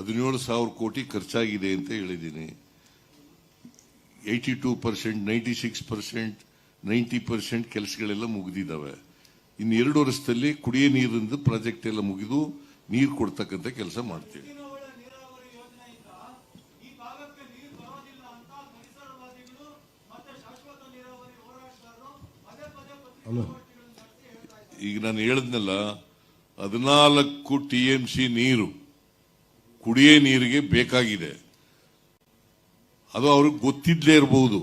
17,000 ಕೋಟಿ ಖರ್ಚಾಗಿದೆ ಅಂತ ಹೇಳಿದ್ದೀನಿ. 82%, 96%, 90% ಕೆಲಸಗಳೆಲ್ಲ ಮುಗಿದಿದ್ದಾವೆ. ಇನ್ನು 2 ವರ್ಷದಲ್ಲಿ ಕುಡಿಯ ನೀರಿನ ಪ್ರಾಜೆಕ್ಟ್ ಎಲ್ಲ ಮುಗಿದು ನೀರು ಕೊಡ್ತಕ್ಕಂಥ ಕೆಲಸ ಮಾಡ್ತೀವಿ. ಈಗ ನಾನು ಹೇಳಿದ್ನಲ್ಲ, 14 TMC ನೀರು ಕುಡಿಯೇ ನೀರಿಗೆ ಬೇಕಾಗಿದೆ. ಅದು ಅವ್ರಿಗೆ ಗೊತ್ತಿದ್ಲೇ ಇರಬಹುದು.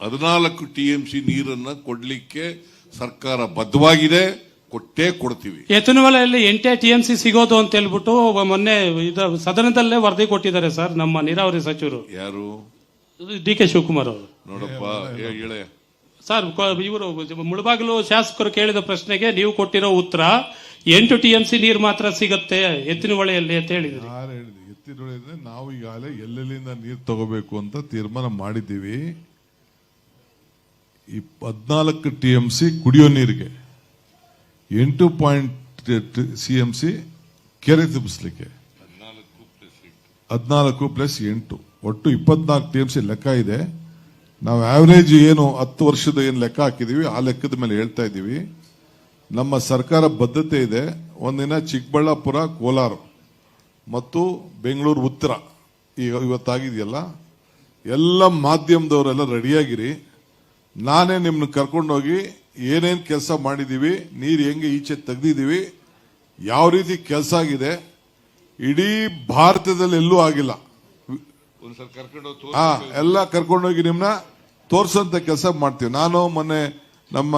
14 TMC ನೀರನ್ನ ಕೊಡ್ಲಿಕ್ಕೆ ಸರ್ಕಾರ ಬದ್ಧವಾಗಿದೆ, ಕೊಟ್ಟೇ ಕೊಡ್ತೀವಿ. ಎತ್ತನವಲೆಯಲ್ಲಿ 8 TMC ಸಿಗೋದು ಅಂತ ಹೇಳ್ಬಿಟ್ಟು ಮೊನ್ನೆ ಸದನದಲ್ಲೇ ವರದಿ ಕೊಟ್ಟಿದ್ದಾರೆ ಸರ್ ನಮ್ಮ ನೀರಾವರಿ ಸಚಿವರು. ಯಾರು? DK ಶಿವಕುಮಾರ್ ಅವರು. ನೋಡಪ್ಪ ಹೇಳ ಸರ್, ಇವರು ಮುಳಬಾಗಿಲು ಶಾಸಕರು ಕೇಳಿದ ಪ್ರಶ್ನೆಗೆ ನೀವು ಕೊಟ್ಟಿರೋ ಉತ್ತರ 8 TMC ನೀರು ಮಾತ್ರ ಸಿಗುತ್ತೆ ಎತ್ತಿನಹೊಳೆಯಲ್ಲಿ ಅಂತ ಹೇಳಿದ್ರಿ. ಎತ್ತಿನಹೊಳೆ ನಾವು ಈಗಾಗಲೇ ಎಲ್ಲೆಲ್ಲಿಂದ ನೀರು ತಗೋಬೇಕು ಅಂತ ತೀರ್ಮಾನ ಮಾಡಿದ್ದೀವಿ. ಈ 14 TMC ಕುಡಿಯೋ ನೀರಿಗೆ, 8 CMC ಕೆರೆ ತುಂಬಿಸ್ಲಿಕ್ಕೆ, 14 + 8 ಒಟ್ಟು 24 TMC ಲೆಕ್ಕ ಇದೆ. ನಾವು ಆವರೇಜ್ ಏನು 10 ವರ್ಷದ ಏನು ಲೆಕ್ಕ ಹಾಕಿದೀವಿ ಆ ಲೆಕ್ಕದ ಮೇಲೆ ಹೇಳ್ತಾ ಇದ್ದೀವಿ. ನಮ್ಮ ಸರ್ಕಾರ ಬದ್ಧತೆ ಇದೆ. ಒಂದಿನ ಚಿಕ್ಕಬಳ್ಳಾಪುರ, ಕೋಲಾರ ಮತ್ತು ಬೆಂಗಳೂರು ಉತ್ತರ ಇವತ್ತಾಗಿದೆಯಲ್ಲ, ಎಲ್ಲ ಮಾಧ್ಯಮದವರೆಲ್ಲ ರೆಡಿಯಾಗಿರಿ. ನಾನೇ ನಿಮ್ಮನ್ನ ಕರ್ಕೊಂಡೋಗಿ ಏನೇನು ಕೆಲಸ ಮಾಡಿದೀವಿ, ನೀರು ಹೆಂಗೆ ಈಚೆ ತೆಗ್ದಿದ್ದೀವಿ, ಯಾವ ರೀತಿ ಕೆಲಸ ಆಗಿದೆ, ಇಡೀ ಭಾರತದಲ್ಲಿ ಎಲ್ಲೂ ಆಗಿಲ್ಲ. ಎಲ್ಲ ಕರ್ಕೊಂಡೋಗಿ ನಿಮ್ನ ತೋರ್ಸಂತ ಕೆಲಸ ಮಾಡ್ತೀವಿ. ನಾನು ಮೊನ್ನೆ ನಮ್ಮ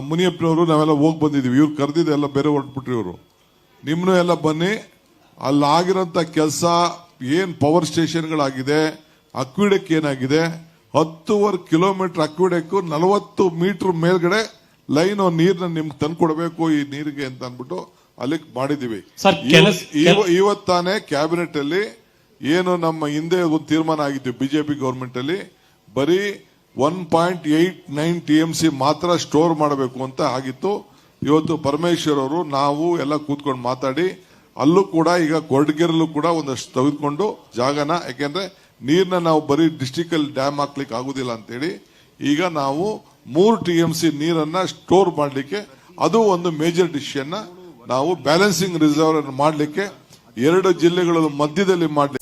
ಮುನಿಯಪ್ಪನವರು ನಾವೆಲ್ಲ ಹೋಗಿ ಬಂದಿದ್ದೀವಿ. ಇವ್ರು ಕರೆದಿದ್ದು ಎಲ್ಲ ಬೇರೆ ಹೊರಟ್ಬಿಟ್ರಿ. ಇವರು ನಿಮ್ಮನ್ನು ಎಲ್ಲ ಬನ್ನಿ, ಅಲ್ಲಾಗಿರೋಂಥ ಕೆಲಸ ಏನ್ ಪವರ್ ಸ್ಟೇಷನ್ಗಳಾಗಿದೆ, ಅಕ್ವಿಡೆಕ್ ಏನಾಗಿದೆ, 10.5 ಕಿಲೋಮೀಟರ್ ಅಕ್ವಿಡೆಕ್, 40 ಮೀಟರ್ ಮೇಲ್ಗಡೆ ಲೈನ್ ನೀರ್ನ ನಿಮ್ಗೆ ತಂದ್ಕೊಡ್ಬೇಕು ಈ ನೀರಿಗೆ ಅಂತ ಅನ್ಬಿಟ್ಟು ಅಲ್ಲಿ ಮಾಡಿದೀವಿ. ಇವತ್ತಾನೆ ಕ್ಯಾಬಿನೆಟ್ ಅಲ್ಲಿ ಏನು ನಮ್ಮ ಹಿಂದೆ ಒಂದು ತೀರ್ಮಾನ ಆಗಿತ್ತು ಬಿಜೆಪಿ ಗವರ್ಮೆಂಟ್ ಅಲ್ಲಿ, ಬರೀ 1.89 TMC ಮಾತ್ರ ಸ್ಟೋರ್ ಮಾಡಬೇಕು ಅಂತ ಆಗಿತ್ತು. ಇವತ್ತು ಪರಮೇಶ್ವರ್ ಅವರು ನಾವು ಎಲ್ಲ ಕೂತ್ಕೊಂಡು ಮಾತಾಡಿ ಅಲ್ಲೂ ಕೂಡ ಈಗ ಕೊರಟಗೆರೆಲ್ಲೂ ಕೂಡ ಒಂದಷ್ಟು ತೆಗೆದುಕೊಂಡು ಜಾಗನ, ಯಾಕೆಂದ್ರೆ ನೀರ್ನ ನಾವು ಬರೀ ಡಿಸ್ಟ್ರಿಕ್ಟ್ ಅಲ್ಲಿ ಡ್ಯಾಮ್ ಹಾಕ್ಲಿಕ್ಕೆ ಆಗುದಿಲ್ಲ ಅಂತೇಳಿ ಈಗ ನಾವು 3 TMC ನೀರನ್ನ ಸ್ಟೋರ್ ಮಾಡಲಿಕ್ಕೆ, ಅದು ಒಂದು ಮೇಜರ್ ಡಿಸಿಷನ್ ನಾವು ಬ್ಯಾಲೆನ್ಸಿಂಗ್ ರಿಸರ್ವ್ ಮಾಡಲಿಕ್ಕೆ 2 ಜಿಲ್ಲೆಗಳ ಮಧ್ಯದಲ್ಲಿ ಮಾಡಲಿಕ್ಕೆ